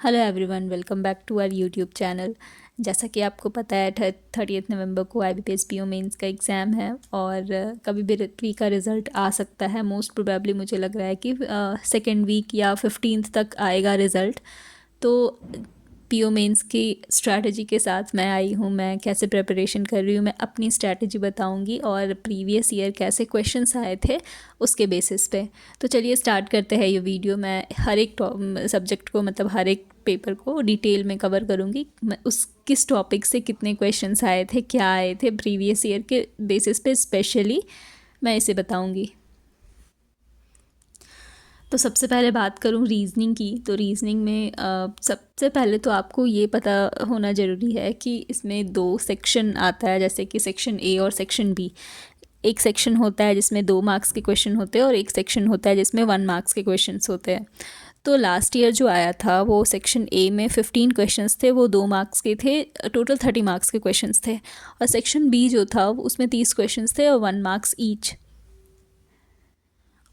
Hello everyone, welcome back to our YouTube channel. जैसा कि आपको पता है 30 नवंबर को IBPS PO मेंस का एग्ज़ाम है और कभी भी प्री का रिज़ल्ट आ सकता है। मोस्ट प्रोबेबली मुझे लग रहा है कि सेकेंड वीक या 15th तक आएगा रिज़ल्ट। तो PO मेंस की स्ट्रैटेजी के साथ मैं आई हूँ। मैं कैसे प्रिपरेशन कर रही हूँ, मैं अपनी स्ट्रैटेजी बताऊँगी और प्रीवियस ईयर कैसे क्वेश्चंस आए थे उसके बेसिस पे। तो चलिए स्टार्ट करते हैं ये वीडियो। मैं हर एक सब्जेक्ट को, मतलब हर एक पेपर को डिटेल में कवर करूँगी। मैं उस किस टॉपिक से कितने क्वेश्चंस आए थे, क्या आए थे प्रीवियस ईयर के बेसिस पे स्पेशली, मैं इसे बताऊँगी। तो सबसे पहले बात करूँ रीज़निंग की। तो रीज़निंग में सबसे पहले तो आपको ये पता होना ज़रूरी है कि इसमें 2 सेक्शन आता है, जैसे कि सेक्शन ए और सेक्शन बी। एक सेक्शन होता है जिसमें 2 मार्क्स के क्वेश्चन होते हैं और एक सेक्शन होता है जिसमें 1 मार्क्स के क्वेश्चंस होते हैं। तो लास्ट ईयर जो आया था वो सेक्शन ए में 15 क्वेश्चंस थे, वो 2 मार्क्स के थे। टोटल 30 मार्क्स के क्वेश्चंस थे। और सेक्शन बी जो था उसमें 30 क्वेश्चंस थे और 1 मार्क्स ईच।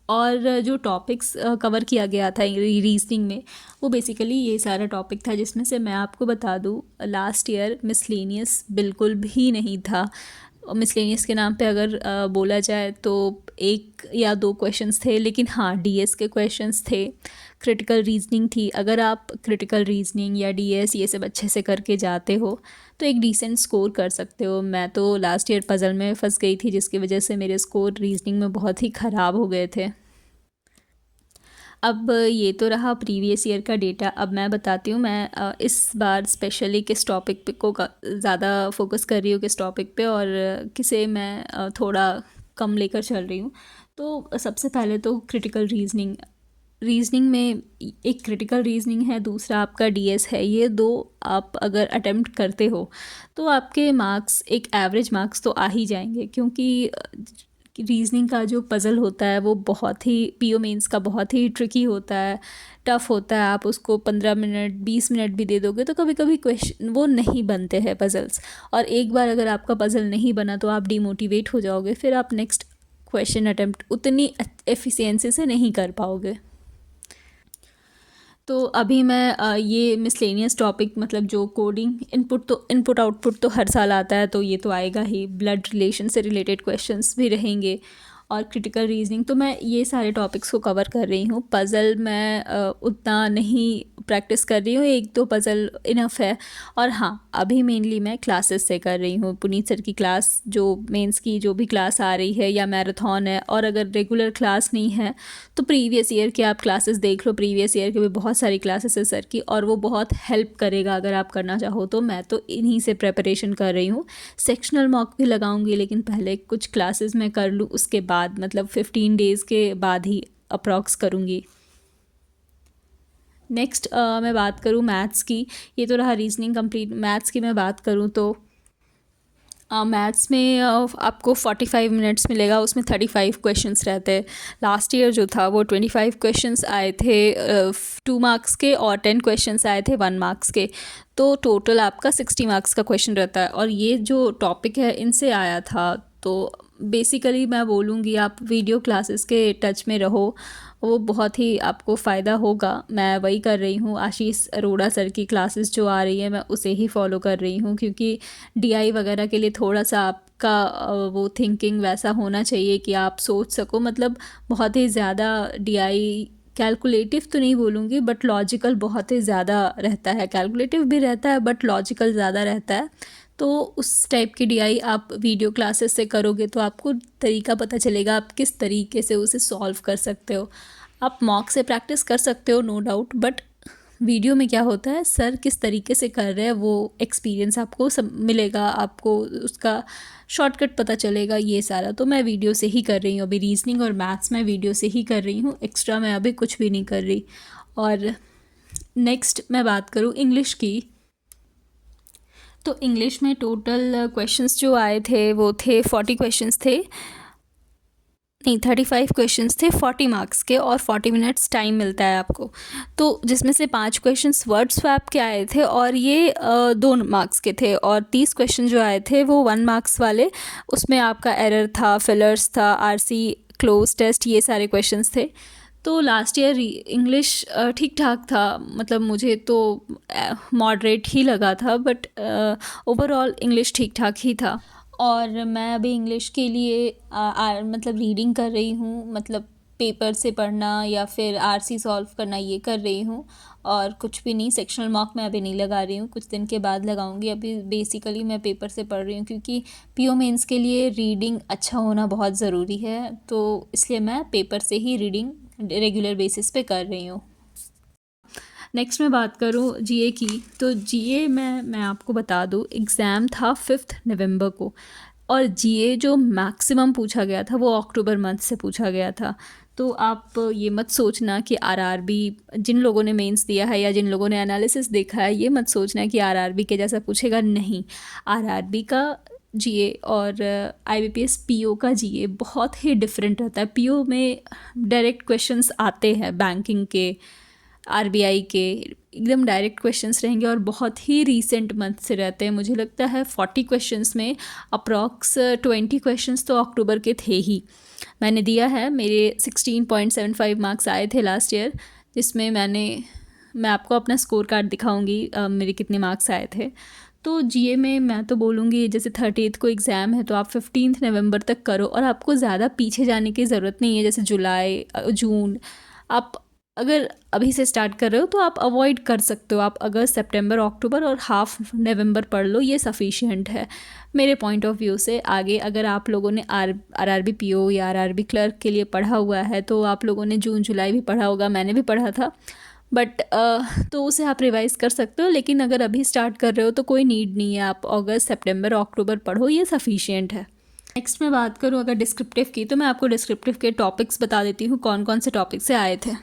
और जो टॉपिक्स कवर किया गया था रीजनिंग में, वो बेसिकली ये सारा टॉपिक था, जिसमें से मैं आपको बता दूँ लास्ट ईयर मिसलेनियस बिल्कुल भी नहीं था। मिसलेनियस के नाम पे अगर बोला जाए तो 1 या 2 क्वेश्चंस थे, लेकिन हाँ डीएस के क्वेश्चंस थे, क्रिटिकल रीजनिंग थी। अगर आप क्रिटिकल रीजनिंग या डीएस ये सब अच्छे से करके जाते हो तो एक डिसेंट स्कोर कर सकते हो। मैं तो लास्ट ईयर पज़ल में फंस गई थी, जिसकी वजह से मेरे स्कोर रीजनिंग में बहुत ही ख़राब हो गए थे। अब ये तो रहा प्रीवियस ईयर का डेटा। अब मैं बताती हूँ मैं इस बार स्पेशली किस टॉपिक पे को ज़्यादा फोकस कर रही हूँ, किस टॉपिक पे, और किसे मैं थोड़ा कम लेकर चल रही हूँ। तो सबसे पहले तो क्रिटिकल रीजनिंग में एक क्रिटिकल रीजनिंग है, दूसरा आपका डीएस है। ये 2 आप अगर अटेम्प्ट करते हो तो आपके मार्क्स, एक एवरेज मार्क्स तो आ ही जाएंगे, क्योंकि रीजनिंग का जो पज़ल होता है वो बहुत ही पीओ मेंस का बहुत ही ट्रिकी होता है, टफ़ होता है। आप उसको 15 मिनट 20 मिनट भी दे दोगे तो कभी कभी क्वेश्चन वो नहीं बनते हैं पज़ल्स। और एक बार अगर आपका पज़ल नहीं बना तो आप डिमोटिवेट हो जाओगे, फिर आप नेक्स्ट क्वेश्चन अटेम्प्ट उतनी एफिशिएंसी से नहीं कर पाओगे। तो अभी मैं ये मिसलेनियस टॉपिक, मतलब जो कोडिंग इनपुट आउटपुट तो हर साल आता है, तो ये तो आएगा ही। ब्लड रिलेशन से रिलेटेड क्वेश्चंस भी रहेंगे और क्रिटिकल रीजनिंग। तो मैं ये सारे टॉपिक्स को कवर कर रही हूँ। पज़ल मैं उतना नहीं प्रैक्टिस कर रही हूँ, 1-2 पज़ल इनफ है। और हाँ, अभी मेनली मैं क्लासेस से कर रही हूँ। पुनीत सर की क्लास, जो मेंस की जो भी क्लास आ रही है, या मैराथन है। और अगर रेगुलर क्लास नहीं है तो प्रीवियस ईयर के आप क्लासेस देख लो। प्रीवियस ईयर के भी बहुत सारी क्लासेस है सर की, और वो बहुत हेल्प करेगा अगर आप करना चाहो तो। मैं तो इन्हीं से प्रिपरेशन कर रही हूँ। सेक्शनल मॉक भी लगाऊंगी, लेकिन पहले कुछ क्लासेस मैं कर लूँ, उसके बाद मतलब 15 डेज़ के बाद ही अप्रॉक्स करूँगी। नेक्स्ट मैं बात करूँ मैथ्स की। ये तो रहा रीजनिंग कंप्लीट। मैथ्स की मैं बात करूँ तो मैथ्स में आपको 45 मिनट्स मिलेगा, उसमें 35 क्वेश्चंस रहते हैं। लास्ट ईयर जो था वो 25 क्वेश्चंस आए थे 2 मार्क्स के, और 10 क्वेश्चंस आए थे 1 मार्क्स के। तो टोटल आपका 60 मार्क्स का क्वेश्चन रहता है। और ये जो टॉपिक है इनसे आया था। तो बेसिकली मैं बोलूँगी आप वीडियो क्लासेस के टच में रहो, वो बहुत ही आपको फ़ायदा होगा। मैं वही कर रही हूँ। आशीष अरोड़ा सर की क्लासेस जो आ रही है मैं उसे ही फॉलो कर रही हूँ, क्योंकि डीआई वगैरह के लिए थोड़ा सा आपका वो थिंकिंग वैसा होना चाहिए कि आप सोच सको। मतलब बहुत ही ज़्यादा डीआई कैलकुलेटिव तो नहीं बोलूँगी, बट लॉजिकल बहुत ही ज़्यादा रहता है। कैलकुलेटिव भी रहता है बट लॉजिकल ज़्यादा रहता है। तो उस टाइप की डीआई आप वीडियो क्लासेस से करोगे तो आपको तरीका पता चलेगा आप किस तरीके से उसे सॉल्व कर सकते हो। आप मॉक से प्रैक्टिस कर सकते हो, नो डाउट, बट वीडियो में क्या होता है, सर किस तरीके से कर रहे हैं वो एक्सपीरियंस आपको सब मिलेगा, आपको उसका शॉर्टकट पता चलेगा, ये सारा। तो मैं वीडियो से ही कर रही हूँ अभी। रीजनिंग और मैथ्स मैं वीडियो से ही कर रही हूँ, एक्स्ट्रा मैं अभी कुछ भी नहीं कर रही। और नेक्स्ट मैं बात करूँ इंग्लिश की। तो इंग्लिश में टोटल क्वेश्चंस जो आए थे वो थे 40 क्वेश्चंस थे, नहीं 35 क्वेश्चंस थे 40 मार्क्स के, और 40 मिनट्स टाइम मिलता है आपको। तो जिसमें से 5 क्वेश्चंस वर्ड स्वैप के आए थे और ये 2 मार्क्स के थे, और 30 क्वेश्चन जो आए थे वो 1 मार्क्स वाले। उसमें आपका एरर था, फिलर्स था, आरसी क्लोज टेस्ट, ये सारे क्वेश्चंस थे। तो लास्ट ईयर इंग्लिश ठीक ठाक था, मतलब मुझे तो मॉडरेट ही लगा था, बट ओवरऑल इंग्लिश ठीक ठाक ही था। और मैं अभी इंग्लिश के लिए मतलब रीडिंग कर रही हूँ, मतलब पेपर से पढ़ना या फिर आरसी सॉल्व करना, ये कर रही हूँ। और कुछ भी नहीं, सेक्शनल मॉक मैं अभी नहीं लगा रही हूँ, कुछ दिन के बाद लगाऊंगी। अभी बेसिकली मैं पेपर से पढ़ रही हूँ, क्योंकि पीओ मेंस के लिए रीडिंग अच्छा होना बहुत ज़रूरी है, तो इसलिए मैं पेपर से ही रीडिंग रेगुलर बेसिस पे कर रही हूँ। नेक्स्ट मैं बात करूँ जीए की, तो जीए में मैं आपको बता दूँ, एग्ज़ाम था 5 नवंबर को, और जीए जो मैक्सिमम पूछा गया था वो अक्टूबर मंथ से पूछा गया था। तो आप ये मत सोचना कि आरआरबी, जिन लोगों ने मेंस दिया है या जिन लोगों ने एनालिसिस देखा है, ये मत सोचना कि आरआरबी के जैसा पूछेगा, नहीं। आरआरबी का जीए और आईबीपीएस पीओ का जीए बहुत ही डिफरेंट रहता है। पीओ में डायरेक्ट क्वेश्चंस आते हैं, बैंकिंग के, आरबीआई के एकदम डायरेक्ट क्वेश्चंस रहेंगे, और बहुत ही रीसेंट मंथ से रहते हैं। मुझे लगता है 40 क्वेश्चंस में अप्रॉक्स 20 क्वेश्चंस तो अक्टूबर के थे ही। मैंने दिया है, मेरे 16.75 मार्क्स आए थे लास्ट ईयर, जिसमें मैं आपको अपना स्कोर कार्ड दिखाऊंगी मेरे कितने मार्क्स आए थे। तो जीए में मैं तो बोलूँगी, जैसे 30 को एग्ज़ाम है तो आप 15 नवंबर तक करो, और आपको ज़्यादा पीछे जाने की ज़रूरत नहीं है, जैसे जुलाई जून। आप अगर अभी से स्टार्ट कर रहे हो तो आप अवॉइड कर सकते हो, आप अगस्त सितंबर अक्टूबर और हाफ नवंबर पढ़ लो, ये सफिशिएंट है मेरे पॉइंट ऑफ व्यू से। आगे अगर आप लोगों ने आरआरबी पीओ या आरआरबी क्लर्क के लिए पढ़ा हुआ है तो आप लोगों ने जून जुलाई भी पढ़ा होगा, मैंने भी पढ़ा था, बट तो उसे आप रिवाइज कर सकते हो। लेकिन अगर अभी स्टार्ट कर रहे हो तो कोई नीड नहीं है, आप अगस्त सितंबर अक्टूबर पढ़ो, ये सफिशिएंट है। नेक्स्ट मैं बात करूँ अगर डिस्क्रिप्टिव की, तो मैं आपको डिस्क्रिप्टिव के टॉपिक्स बता देती हूँ कौन कौन से टॉपिक से आए थे।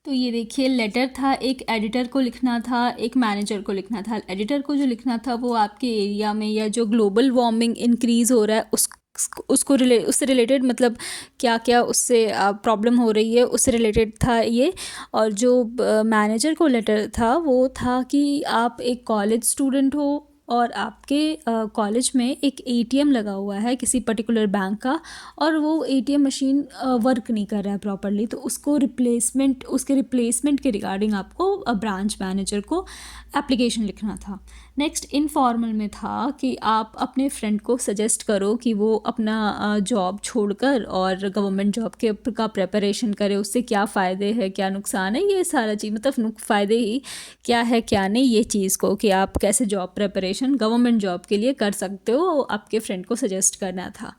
तो ये देखिए, लेटर था, एक एडिटर को लिखना था, एक मैनेजर को लिखना था। एडिटर को जो लिखना था वो आपके एरिया में या जो ग्लोबल वार्मिंग इंक्रीज़ हो रहा है उससे रिलेटेड, मतलब क्या क्या उससे प्रॉब्लम हो रही है, उससे रिलेटेड था ये। और जो मैनेजर को लेटर था वो था कि आप एक कॉलेज स्टूडेंट हो और आपके कॉलेज में एक एटीएम लगा हुआ है किसी पर्टिकुलर बैंक का, और वो एटीएम मशीन वर्क नहीं कर रहा है प्रॉपरली, तो उसके रिप्लेसमेंट के रिगार्डिंग आपको ब्रांच मैनेजर को एप्लीकेशन लिखना था। नेक्स्ट इनफॉर्मल में था कि आप अपने फ्रेंड को सजेस्ट करो कि वो अपना जॉब छोड़कर और गवर्नमेंट जॉब का प्रिपरेशन करे, उससे क्या फ़ायदे हैं क्या नुकसान है, ये सारा चीज़, मतलब फ़ायदे ही क्या है क्या नहीं, ये चीज़ को कि आप कैसे जॉब प्रिपरेशन गवर्नमेंट जॉब के लिए कर सकते हो, आपके फ्रेंड को सजेस्ट करना था।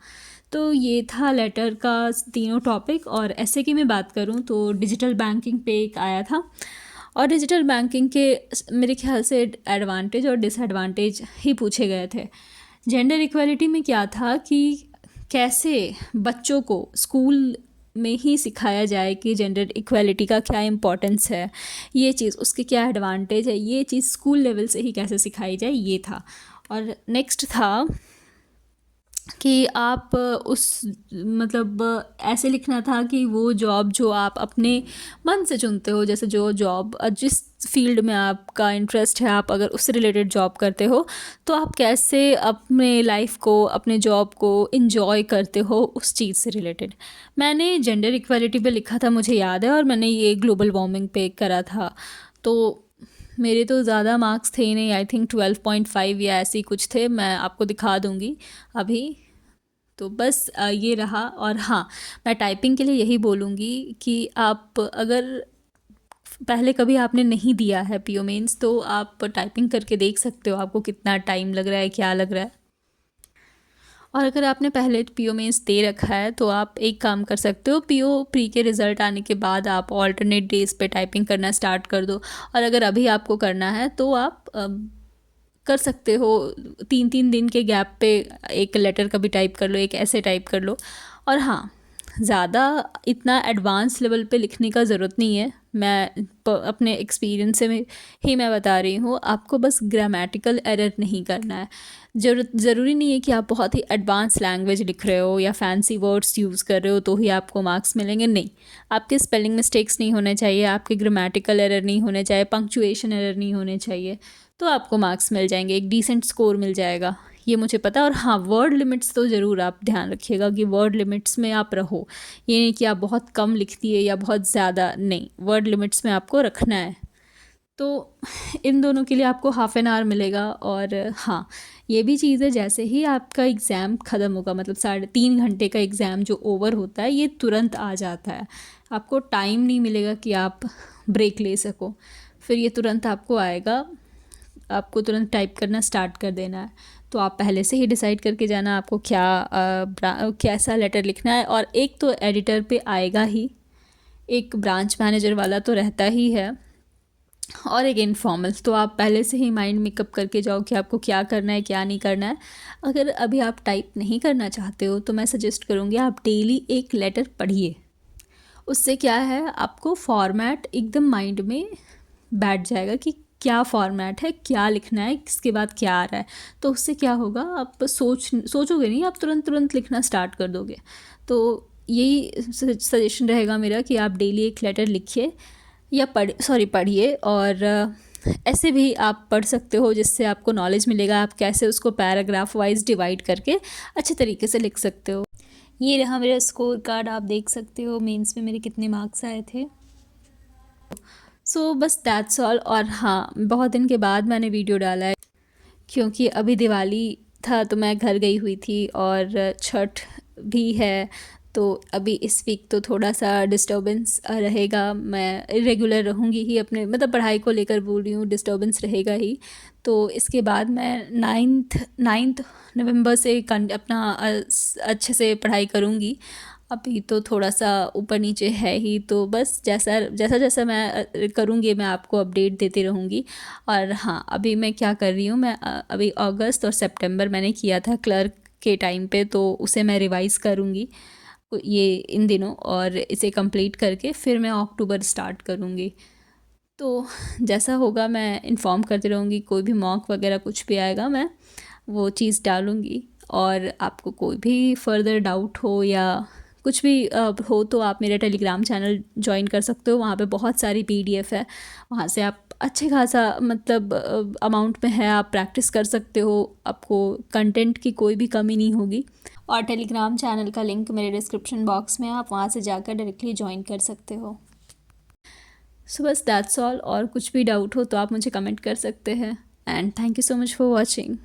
तो ये था लेटर का तीनों टॉपिक। और ऐसे की मैं बात करूँ तो डिजिटल बैंकिंग पे एक आया था, और डिजिटल बैंकिंग के मेरे ख्याल से एडवांटेज और डिसएडवांटेज ही पूछे गए थे। जेंडर इक्वालिटी में क्या था कि कैसे बच्चों को स्कूल में ही सिखाया जाए कि जेंडर इक्वालिटी का क्या इम्पोर्टेंस है, ये चीज़, उसके क्या एडवांटेज है, ये चीज़ स्कूल लेवल से ही कैसे सिखाई जाए, ये था। और नेक्स्ट था कि आप मतलब ऐसे लिखना था कि वो जॉब जो आप अपने मन से चुनते हो, जैसे जो जॉब जिस फील्ड में आपका इंटरेस्ट है, आप अगर उससे रिलेटेड जॉब करते हो तो आप कैसे अपने लाइफ को, अपने जॉब को इंजॉय करते हो, उस चीज़ से रिलेटेड। मैंने जेंडर इक्वालिटी पे लिखा था, मुझे याद है, और मैंने ये ग्लोबल वार्मिंग पे करा था। तो मेरे तो ज़्यादा मार्क्स थे ही नहीं, आई थिंक 12.5 या ऐसे ही कुछ थे, मैं आपको दिखा दूँगी अभी। तो बस ये रहा। और हाँ, मैं टाइपिंग के लिए यही बोलूँगी कि आप अगर पहले कभी आपने नहीं दिया है पीओ मेंस तो आप टाइपिंग करके देख सकते हो आपको कितना टाइम लग रहा है, क्या लग रहा है। और अगर आपने पहले पीओ मेंस दे रखा है तो आप एक काम कर सकते हो, पीओ प्री के रिज़ल्ट आने के बाद आप ऑल्टरनेट डेज़ पे टाइपिंग करना स्टार्ट कर दो। और अगर अभी आपको करना है तो आप कर सकते हो, 3-3 दिन के गैप पे एक लेटर कभी टाइप कर लो, एक ऐसे टाइप कर लो। और हाँ, ज़्यादा इतना एडवांस लेवल पे लिखने का ज़रूरत नहीं है, मैं अपने एक्सपीरियंस से ही मैं बता रही हूँ, आपको बस ग्रामेटिकल एरर नहीं करना है। ज़रूरी नहीं है कि आप बहुत ही एडवांस लैंग्वेज लिख रहे हो या फैंसी वर्ड्स यूज़ कर रहे हो तो ही आपको मार्क्स मिलेंगे, नहीं। आपके स्पेलिंग मिस्टेक्स नहीं होने चाहिए, आपके ग्रामेटिकल एरर नहीं होने चाहिए, पंक्चुएशन एरर नहीं होने चाहिए, तो आपको मार्क्स मिल जाएंगे, एक डिसेंट स्कोर मिल जाएगा। ये मुझे पता है। और हाँ, वर्ड लिमिट्स तो ज़रूर आप ध्यान रखिएगा कि वर्ड लिमिट्स में आप रहो। ये नहीं कि आप बहुत कम लिखती है या बहुत ज़्यादा, नहीं, वर्ड लिमिट्स में आपको रखना है। तो इन दोनों के लिए आपको हाफ़ एन आवर मिलेगा। और हाँ, ये भी चीज़ है, जैसे ही आपका एग्ज़ाम ख़त्म होगा, मतलब 3.5 घंटे का एग्ज़ाम जो ओवर होता है, ये तुरंत आ जाता है। आपको टाइम नहीं मिलेगा कि आप ब्रेक ले सको, फिर ये तुरंत आपको आएगा। आपको तुरंत टाइप करना स्टार्ट कर देना है। तो आप पहले से ही डिसाइड करके जाना आपको कैसा लेटर लिखना है। और एक तो एडिटर पे आएगा ही, एक ब्रांच मैनेजर वाला तो रहता ही है, और एक इनफॉर्मल। तो आप पहले से ही माइंड मेकअप करके जाओ कि आपको क्या करना है, क्या नहीं करना है। अगर अभी आप टाइप नहीं करना चाहते हो तो मैं सजेस्ट करूँगी आप डेली एक लेटर पढ़िए। उससे क्या है, आपको फॉर्मेट एकदम माइंड में बैठ जाएगा कि क्या फॉर्मेट है, क्या लिखना है, किसके बाद क्या आ रहा है। तो उससे क्या होगा, आप सोचोगे नहीं, आप तुरंत लिखना स्टार्ट कर दोगे। तो यही सजेशन रहेगा मेरा कि आप डेली एक लेटर लिखिए या पढ़िए। और ऐसे भी आप पढ़ सकते हो, जिससे आपको नॉलेज मिलेगा आप कैसे उसको पैराग्राफ वाइज डिवाइड करके अच्छे तरीके से लिख सकते हो। ये रहा मेरा स्कोर कार्ड, आप देख सकते हो मेंस में मेरे कितने मार्क्स आए थे। सो बस दैट्स ऑल। और हाँ, बहुत दिन के बाद मैंने वीडियो डाला है, क्योंकि अभी दिवाली था तो मैं घर गई हुई थी, और छठ भी है। तो अभी इस वीक तो थोड़ा सा डिस्टर्बेंस रहेगा। मैं इरेगुलर रहूँगी ही, अपने मतलब पढ़ाई को लेकर बोल रही हूँ, डिस्टर्बेंस रहेगा ही। तो इसके बाद मैं 9 नवंबर से अपना अच्छे से पढ़ाई करूँगी। अभी तो थोड़ा सा ऊपर नीचे है ही, तो बस जैसा जैसा मैं करूँगी मैं आपको अपडेट देती रहूँगी। और हाँ, अभी मैं क्या कर रही हूँ, मैं अभी अगस्त और सितंबर मैंने किया था क्लर्क के टाइम पे, तो उसे मैं रिवाइज़ करूँगी ये इन दिनों, और इसे कंप्लीट करके फिर मैं अक्टूबर स्टार्ट करूँगी। तो जैसा होगा मैं इन्फॉर्म करती रहूँगी। कोई भी मॉक वगैरह कुछ भी आएगा मैं वो चीज़ डालूँगी। और आपको कोई भी फर्दर डाउट हो या कुछ भी हो तो आप मेरा टेलीग्राम चैनल ज्वाइन कर सकते हो। वहाँ पे बहुत सारी PDF है, वहाँ से आप अच्छे खासा मतलब अमाउंट में है, आप प्रैक्टिस कर सकते हो। आपको कंटेंट की कोई भी कमी नहीं होगी। और टेलीग्राम चैनल का लिंक मेरे डिस्क्रिप्शन बॉक्स में है, आप वहाँ से जाकर डायरेक्टली ज्वाइन कर सकते हो। सो बस दैट्स ऑल। और कुछ भी डाउट हो तो आप मुझे कमेंट कर सकते हैं। And thank you so much for watching.